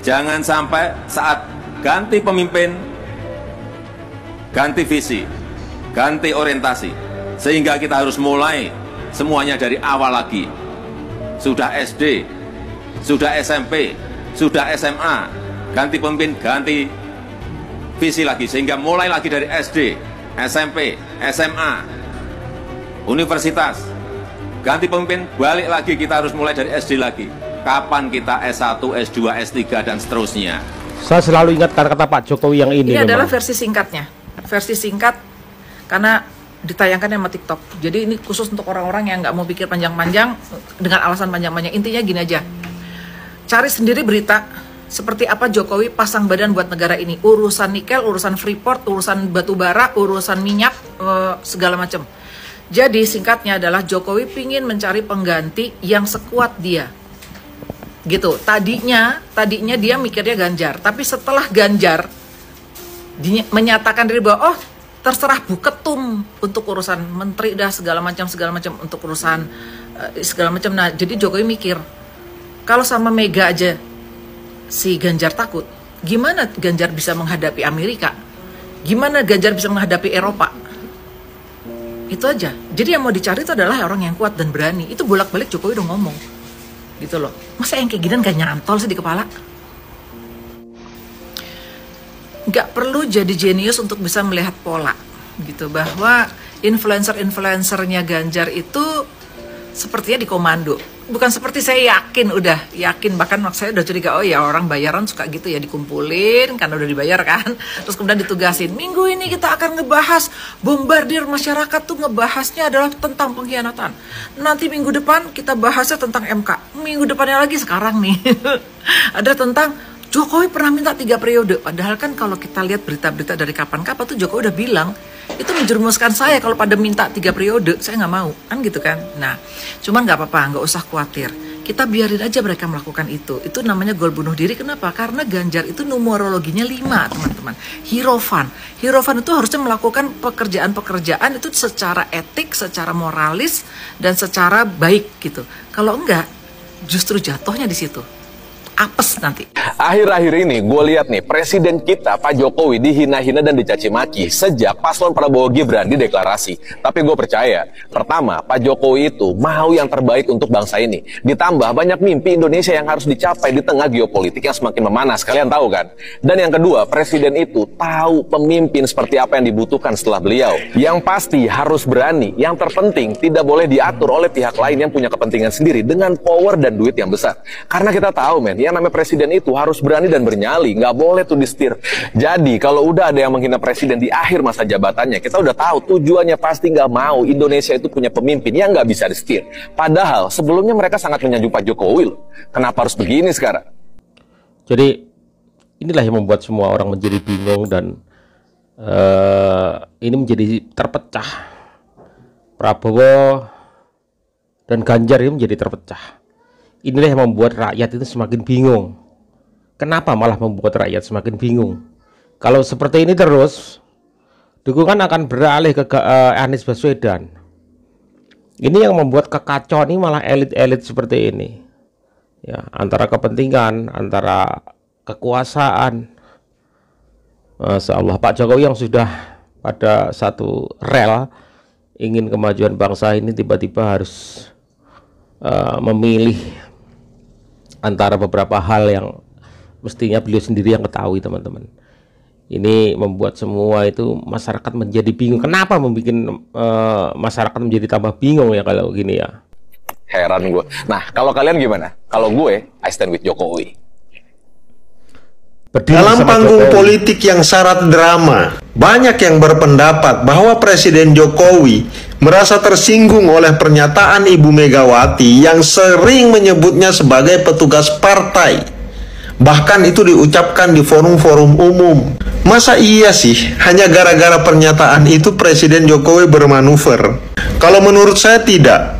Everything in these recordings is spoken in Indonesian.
Jangan sampai saat ganti pemimpin, ganti visi, ganti orientasi, sehingga kita harus mulai semuanya dari awal lagi. Sudah SD, sudah SMP, sudah SMA, ganti pemimpin, ganti visi lagi, sehingga mulai lagi dari SD, SMP, SMA, universitas, ganti pemimpin, balik lagi, kita harus mulai dari SD lagi. Kapan kita S1, S2, S3, dan seterusnya. Saya selalu ingat kata-kata Pak Jokowi yang ini. Ini adalah versi singkatnya. Versi singkat karena ditayangkan sama TikTok. Jadi ini khusus untuk orang-orang yang nggak mau pikir panjang-panjang dengan alasan panjang-panjang. Intinya gini aja. Cari sendiri berita seperti apa Jokowi pasang badan buat negara ini. Urusan nikel, urusan Freeport, urusan batu bara, urusan minyak, segala macam. Jadi singkatnya adalah Jokowi pingin mencari pengganti yang sekuat dia. Gitu. Tadinya dia mikirnya Ganjar, tapi setelah Ganjar menyatakan diri bahwa terserah Bu Ketum untuk urusan menteri dah segala macam untuk urusan segala macam. Nah, jadi Jokowi mikir kalau sama Mega aja si Ganjar takut, gimana Ganjar bisa menghadapi Amerika? Gimana Ganjar bisa menghadapi Eropa? Itu aja. Jadi yang mau dicari itu adalah orang yang kuat dan berani. Itu bolak-balik Jokowi udah ngomong. Gitu loh. Masa yang kayak gini gak nyantol sih di kepala? Gak perlu jadi jenius untuk bisa melihat pola gitu, bahwa influencer-influencernya Ganjar itu sepertinya dikomando. Bukan seperti saya udah yakin, bahkan saya udah curiga, oh ya orang bayaran suka gitu ya, dikumpulin karena udah dibayar kan, terus kemudian ditugasin, minggu ini kita akan ngebahas bombardir masyarakat tuh, ngebahasnya adalah tentang pengkhianatan, nanti minggu depan kita bahasnya tentang MK, minggu depannya lagi sekarang nih ada tentang Jokowi pernah minta 3 periode. Padahal kan kalau kita lihat berita-berita dari kapan-kapan tuh Jokowi udah bilang itu menjerumuskan saya, kalau pada minta 3 periode saya nggak mau, kan gitu kan. Nah, cuman nggak apa-apa, nggak usah khawatir, kita biarin aja mereka melakukan itu namanya gol bunuh diri. Kenapa? Karena Ganjar itu numerologinya 5, teman-teman. Hierophant itu harusnya melakukan pekerjaan-pekerjaan itu secara etik, secara moralis, dan secara baik gitu. Kalau enggak, justru jatuhnya di situ, apes nanti. Akhir-akhir ini gue lihat nih, presiden kita Pak Jokowi dihina-hina dan dicaci maki sejak paslon Prabowo Gibran dideklarasi. Tapi gue percaya, pertama, Pak Jokowi itu mau yang terbaik untuk bangsa ini. Ditambah banyak mimpi Indonesia yang harus dicapai di tengah geopolitik yang semakin memanas, kalian tahu kan? Dan yang kedua, presiden itu tahu pemimpin seperti apa yang dibutuhkan setelah beliau. Yang pasti harus berani, yang terpenting tidak boleh diatur oleh pihak lain yang punya kepentingan sendiri dengan power dan duit yang besar. Karena kita tahu men, yang namanya presiden itu harus berani dan bernyali, nggak boleh tuh disetir. Jadi kalau udah ada yang menghina presiden di akhir masa jabatannya, kita udah tahu tujuannya pasti nggak mau Indonesia itu punya pemimpin yang nggak bisa disetir. Padahal sebelumnya mereka sangat menyanjung Pak Jokowi loh. Kenapa harus begini sekarang? Jadi inilah yang membuat semua orang menjadi bingung dan ini menjadi terpecah. Prabowo dan Ganjar ini menjadi terpecah. Inilah yang membuat rakyat itu semakin bingung. Kenapa malah membuat rakyat semakin bingung? Kalau seperti ini terus, dukungan akan beralih ke Anies Baswedan. Ini yang membuat kekacauan ini malah elit-elit seperti ini. Ya, antara kepentingan, antara kekuasaan. Masya Allah, Pak Jokowi yang sudah pada satu rel ingin kemajuan bangsa ini tiba-tiba harus memilih antara beberapa hal yang mestinya beliau sendiri yang ketahui, teman-teman. Ini membuat semua itu masyarakat menjadi bingung. Kenapa membuat masyarakat menjadi tambah bingung ya kalau gini ya? Heran gue. Nah, kalau kalian gimana? Kalau gue, I stand with Jokowi. Dalam panggung politik yang syarat drama, banyak yang berpendapat bahwa Presiden Jokowi merasa tersinggung oleh pernyataan Ibu Megawati yang sering menyebutnya sebagai petugas partai. Bahkan itu diucapkan di forum-forum umum. Masa iya sih, hanya gara-gara pernyataan itu Presiden Jokowi bermanuver? Kalau menurut saya tidak.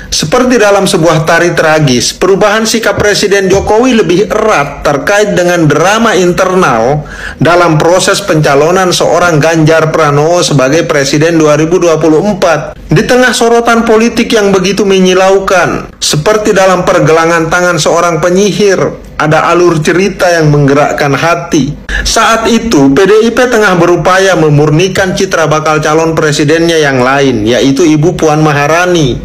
Seperti dalam sebuah tari tragis, perubahan sikap Presiden Jokowi lebih erat terkait dengan drama internal dalam proses pencalonan seorang Ganjar Pranowo sebagai Presiden 2024. Di tengah sorotan politik yang begitu menyilaukan, seperti dalam pergelangan tangan seorang penyihir, ada alur cerita yang menggerakkan hati. Saat itu, PDIP tengah berupaya memurnikan citra bakal calon presidennya yang lain, yaitu Ibu Puan Maharani.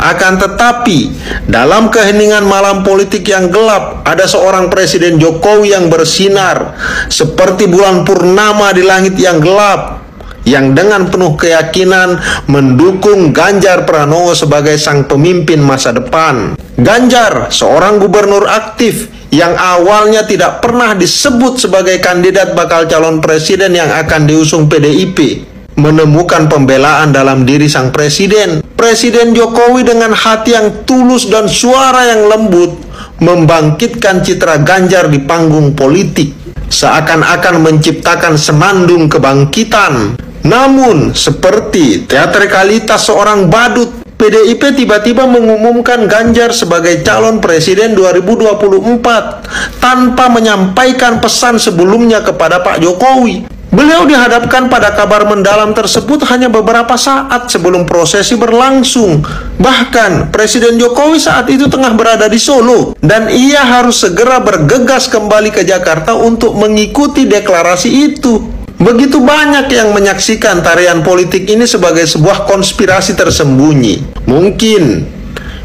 Akan tetapi, dalam keheningan malam politik yang gelap, ada seorang Presiden Jokowi yang bersinar seperti bulan purnama di langit yang gelap, yang dengan penuh keyakinan mendukung Ganjar Pranowo sebagai sang pemimpin masa depan. Ganjar, seorang gubernur aktif yang awalnya tidak pernah disebut sebagai kandidat bakal calon presiden yang akan diusung PDIP, menemukan pembelaan dalam diri sang presiden. Presiden Jokowi dengan hati yang tulus dan suara yang lembut membangkitkan citra Ganjar di panggung politik, seakan-akan menciptakan senandung kebangkitan. Namun, seperti teatrikalitas seorang badut, PDIP tiba-tiba mengumumkan Ganjar sebagai calon presiden 2024 tanpa menyampaikan pesan sebelumnya kepada Pak Jokowi. Beliau dihadapkan pada kabar mendalam tersebut hanya beberapa saat sebelum prosesi berlangsung. Bahkan, Presiden Jokowi saat itu tengah berada di Solo, dan ia harus segera bergegas kembali ke Jakarta untuk mengikuti deklarasi itu. Begitu banyak yang menyaksikan tarian politik ini sebagai sebuah konspirasi tersembunyi. Mungkin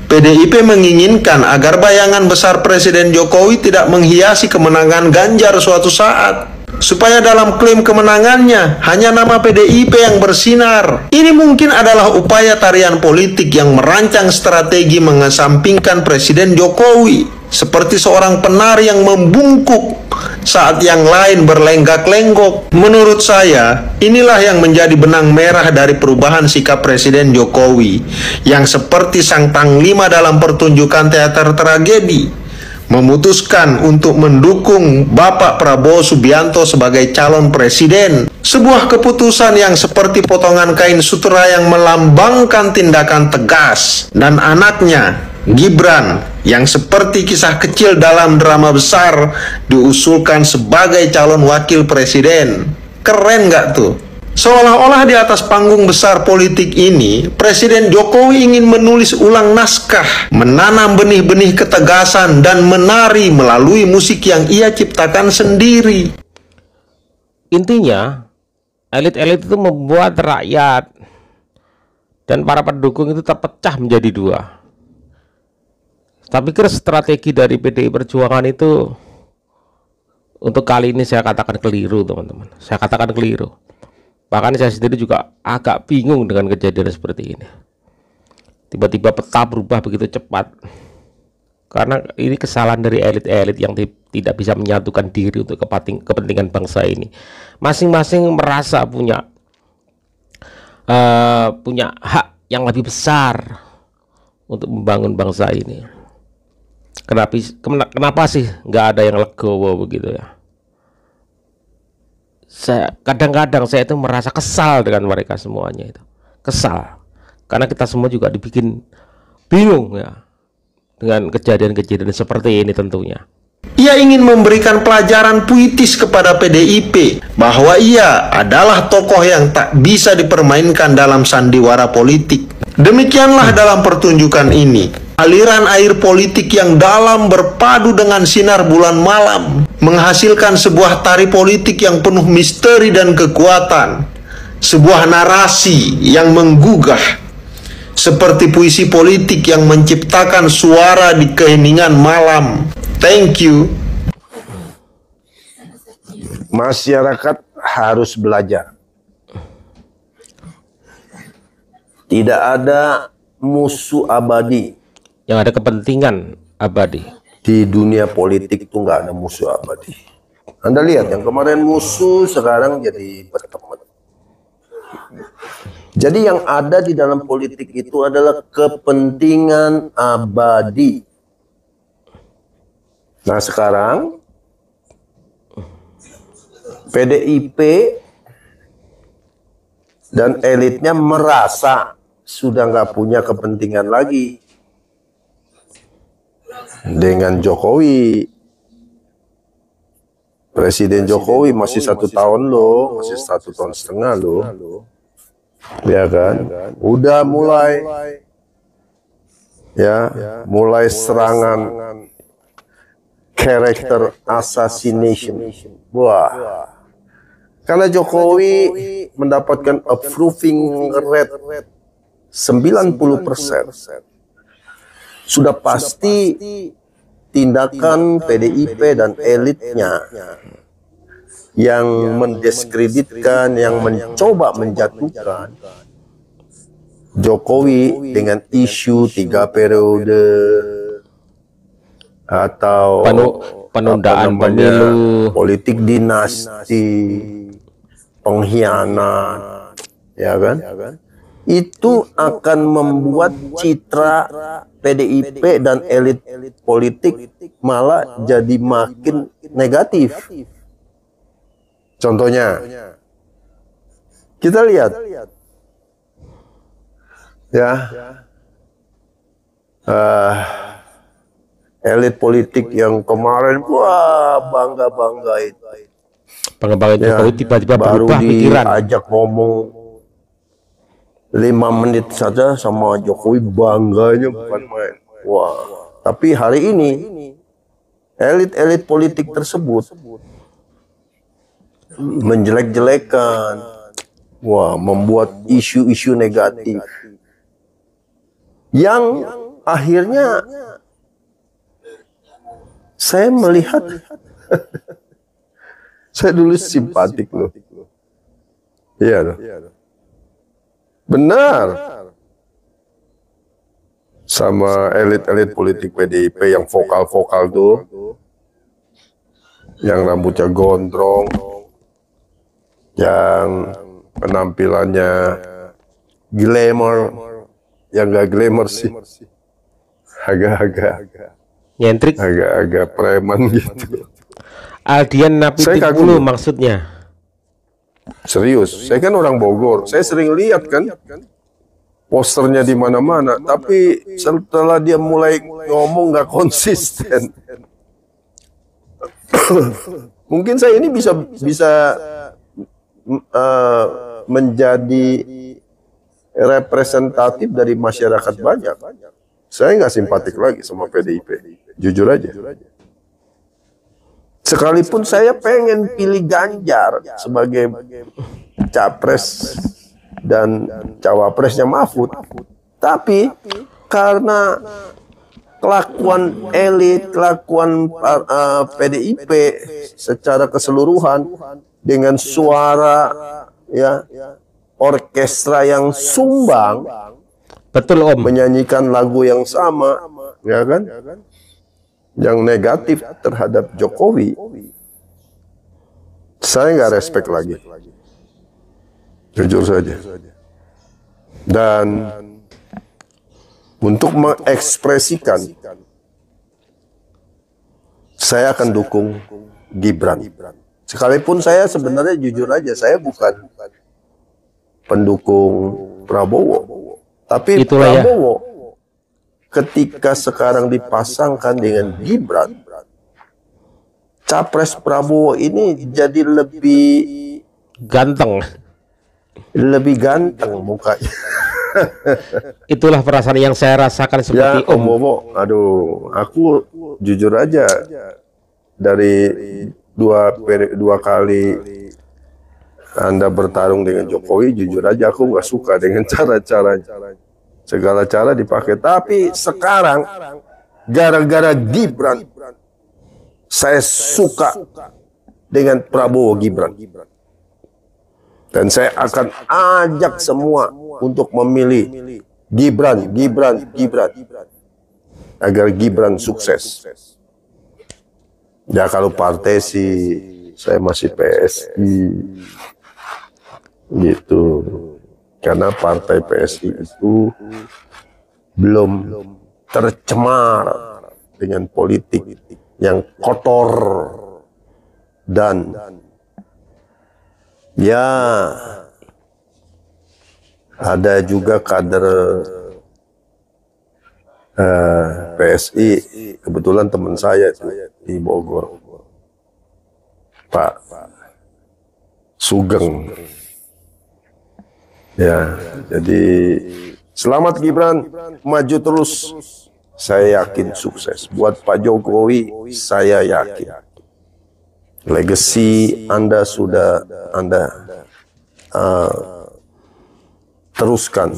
PDIP menginginkan agar bayangan besar Presiden Jokowi tidak menghiasi kemenangan Ganjar suatu saat, supaya dalam klaim kemenangannya hanya nama PDIP yang bersinar. Ini mungkin adalah upaya tarian politik yang merancang strategi mengesampingkan Presiden Jokowi, seperti seorang penari yang membungkuk saat yang lain berlenggak-lenggok. Menurut saya, inilah yang menjadi benang merah dari perubahan sikap Presiden Jokowi, yang seperti sang panglima dalam pertunjukan teater tragedi, memutuskan untuk mendukung Bapak Prabowo Subianto sebagai calon presiden. Sebuah keputusan yang seperti potongan kain sutra yang melambangkan tindakan tegas. Dan anaknya, Gibran, yang seperti kisah kecil dalam drama besar, diusulkan sebagai calon wakil presiden. Keren nggak tuh? Seolah-olah di atas panggung besar politik ini, Presiden Jokowi ingin menulis ulang naskah, menanam benih-benih ketegasan, dan menari melalui musik yang ia ciptakan sendiri. Intinya, elit-elit itu membuat rakyat dan para pendukung itu terpecah menjadi dua. Tapi kira strategi dari PDI Perjuangan itu untuk kali ini saya katakan keliru, teman-teman. Saya katakan keliru. Bahkan saya sendiri juga agak bingung dengan kejadian seperti ini. Tiba-tiba peta berubah begitu cepat. Karena ini kesalahan dari elit-elit yang tidak bisa menyatukan diri untuk kepentingan bangsa ini. Masing-masing merasa punya hak yang lebih besar untuk membangun bangsa ini. Kenapa sih nggak ada yang legowo begitu ya? Kadang-kadang saya itu merasa kesal dengan mereka semuanya itu. Kesal. Karena kita semua juga dibikin bingung ya dengan kejadian-kejadian seperti ini tentunya. Ia ingin memberikan pelajaran puitis kepada PDIP bahwa ia adalah tokoh yang tak bisa dipermainkan dalam sandiwara politik. Demikianlah dalam pertunjukan ini. Aliran air politik yang dalam berpadu dengan sinar bulan malam menghasilkan sebuah tari politik yang penuh misteri dan kekuatan. Sebuah narasi yang menggugah, seperti puisi politik yang menciptakan suara di keheningan malam. Thank you. Masyarakat harus belajar. Tidak ada musuh abadi. Yang ada kepentingan abadi. Di dunia politik itu nggak ada musuh abadi. Anda lihat yang kemarin musuh sekarang jadi berteman. Jadi yang ada di dalam politik itu adalah kepentingan abadi. Nah sekarang PDIP dan elitnya merasa sudah nggak punya kepentingan lagi. dengan Jokowi. Presiden Jokowi masih 1 tahun loh, masih 1,5 tahun loh, ya kan? Udah mulai, ya, mulai serangan character assassination. Wah, karena Jokowi mendapatkan approving rate 90%, sudah pasti tindakan PDIP dan elitnya yang mendiskreditkan, yang mencoba menjatuhkan Jokowi dengan isu 3 periode atau penundaan pemilu, politik dinasti, pengkhianat, ya kan? Itu akan membuat citra PDIP dan elit politik malah jadi makin negatif. Contohnya, kita lihat, ya, elit politik yang kemarin wah bangga itu, Jokowi tiba-tiba berubah pikiran. Diajak ngomong 5 menit saja sama Jokowi, bangganya bukan main. Wah, tapi hari ini elit-elit politik tersebut menjelek-jelekan, wah, membuat isu-isu negatif yang akhirnya saya melihat saya dulu simpatik loh. Iya loh. Benar. Sama elit-elit politik PDIP yang vokal-vokal tuh, yang rambutnya gondrong, yang penampilannya glamour, yang gak glamour sih, agak-agak nyentrik, agak-agak preman gitu. Aldian Napitipulu maksudnya. Serius, saya kan orang Bogor, saya sering lihat kan posternya di mana-mana, tapi setelah dia mulai ngomong nggak konsisten. Mungkin saya ini bisa menjadi representatif dari masyarakat banyak. Saya nggak simpatik lagi sama PDIP, jujur aja. Sekalipun saya pengen pilih Ganjar sebagai capres dan cawapresnya Mahfud, tapi karena kelakuan elit, kelakuan PDIP secara keseluruhan dengan suara, ya, orkestra yang sumbang, betul Om, menyanyikan lagu yang sama, ya kan, yang negatif terhadap Jokowi, saya nggak respect lagi, jujur saja. Dan untuk mengekspresikan, saya akan dukung Gibran. Sekalipun saya sebenarnya jujur aja, saya bukan pendukung Prabowo, tapi itulah Prabowo ketika sekarang dipasangkan dengan Gibran, capres Prabowo ini jadi lebih ganteng mukanya. Itulah perasaan yang saya rasakan seperti Ya, Om Bobo, aduh, aku jujur aja, dari dua kali Anda bertarung dengan Jokowi, jujur aja aku nggak suka dengan cara-caranya. Segala cara dipakai, tapi sekarang gara-gara Gibran, saya suka dengan Prabowo Gibran. Dan saya akan ajak semua untuk memilih Gibran, agar Gibran sukses. Ya kalau partai sih, saya masih PSI, gitu. Karena partai PSI itu belum tercemar dengan politik yang kotor dan ya ada juga kader PSI, kebetulan teman saya itu di Bogor, Pak Sugeng. Ya, jadi selamat Gibran, maju terus. Saya yakin sukses. Buat Pak Jokowi, saya yakin legacy Anda sudah teruskan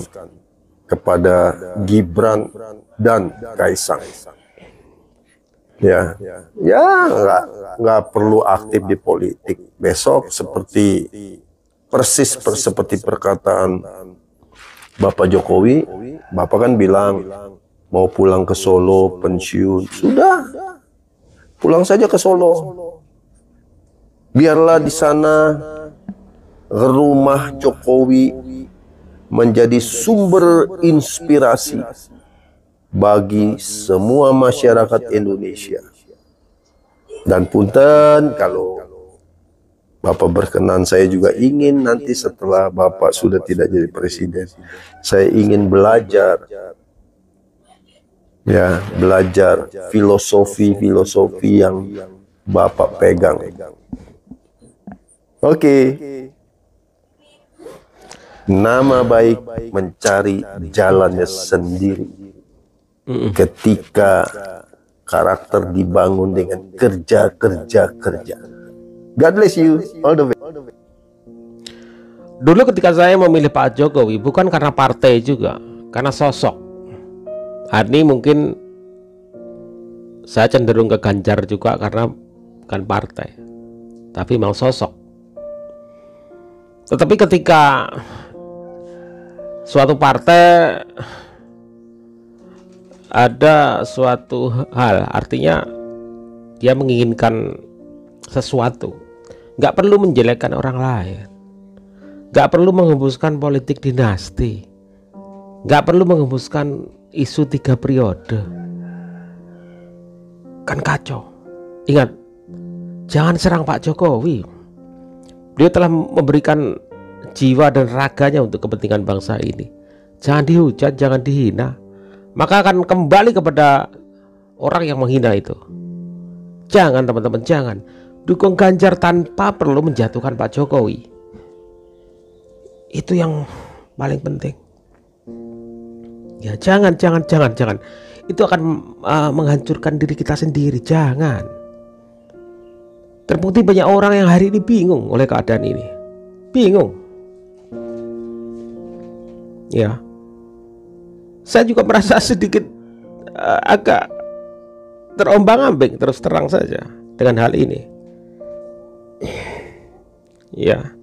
kepada Gibran dan Kaisang. Ya, nggak perlu aktif di politik. Besok persis seperti perkataan Bapak Jokowi, Bapak kan bilang mau pulang ke Solo, pensiun. Sudah, pulang saja ke Solo. Biarlah di sana rumah Jokowi menjadi sumber inspirasi bagi semua masyarakat Indonesia. Dan punten kalau Bapak berkenan, saya juga ingin nanti setelah Bapak sudah tidak jadi presiden, saya ingin belajar filosofi yang Bapak pegang. Oke. Nama baik mencari jalannya sendiri. Ketika karakter dibangun dengan kerja. God bless you all the way. Dulu ketika saya memilih Pak Jokowi bukan karena partai juga, karena sosok. Hari ini mungkin saya cenderung ke Ganjar juga karena bukan partai, tapi mau sosok. Tetapi ketika suatu partai ada suatu hal, artinya dia menginginkan sesuatu, nggak perlu menjelekkan orang lain, nggak perlu menghembuskan politik dinasti, nggak perlu menghembuskan isu 3 periode, kan kacau. Ingat, jangan serang Pak Jokowi. Beliau telah memberikan jiwa dan raganya untuk kepentingan bangsa ini. Jangan dihujat, jangan dihina, maka akan kembali kepada orang yang menghina itu. Jangan teman-teman, jangan dukung Ganjar tanpa perlu menjatuhkan Pak Jokowi. Itu yang paling penting. Ya, jangan. Itu akan menghancurkan diri kita sendiri. Jangan. Terbukti banyak orang yang hari ini bingung oleh keadaan ini. Bingung. Ya. Saya juga merasa sedikit agak terombang-ambing, terus terang saja dengan hal ini. Ya.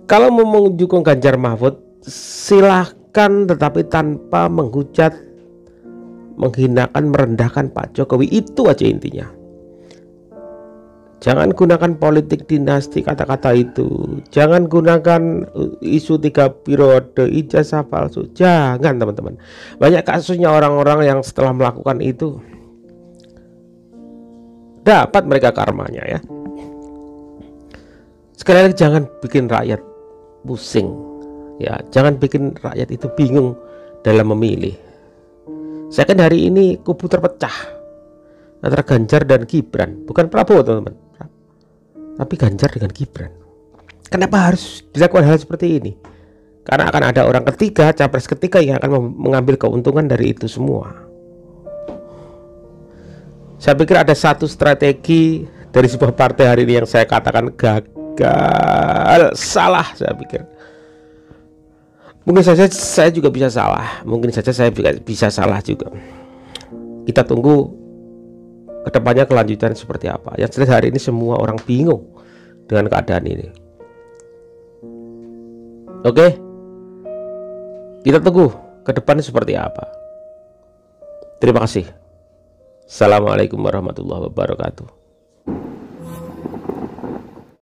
Kalau mau mendukung Ganjar Mahfud, silahkan, tetapi tanpa menghujat, menghinakan, merendahkan Pak Jokowi. Itu aja intinya. Jangan gunakan politik dinasti, kata-kata itu. Jangan gunakan isu 3 periode, ijazah palsu. Jangan teman-teman. Banyak kasusnya orang-orang yang setelah melakukan itu dapat mereka karmanya ya. Sekali lagi, jangan bikin rakyat pusing ya. Jangan bikin rakyat itu bingung dalam memilih. Saya kan hari ini kubu terpecah antara Ganjar dan Gibran, bukan Prabowo teman-teman, tapi Ganjar dengan Gibran. Kenapa harus dilakukan hal seperti ini? Karena akan ada orang ketiga, capres ketiga yang akan mengambil keuntungan dari itu semua. Saya pikir ada satu strategi dari sebuah partai hari ini yang saya katakan gagal, salah. Saya pikir mungkin saja saya juga bisa salah, mungkin saja saya bisa salah juga. Kita tunggu kedepannya kelanjutan seperti apa. Yang jelas hari ini semua orang bingung dengan keadaan ini. Oke, kita tunggu kedepannya seperti apa. Terima kasih. Assalamualaikum warahmatullahi wabarakatuh.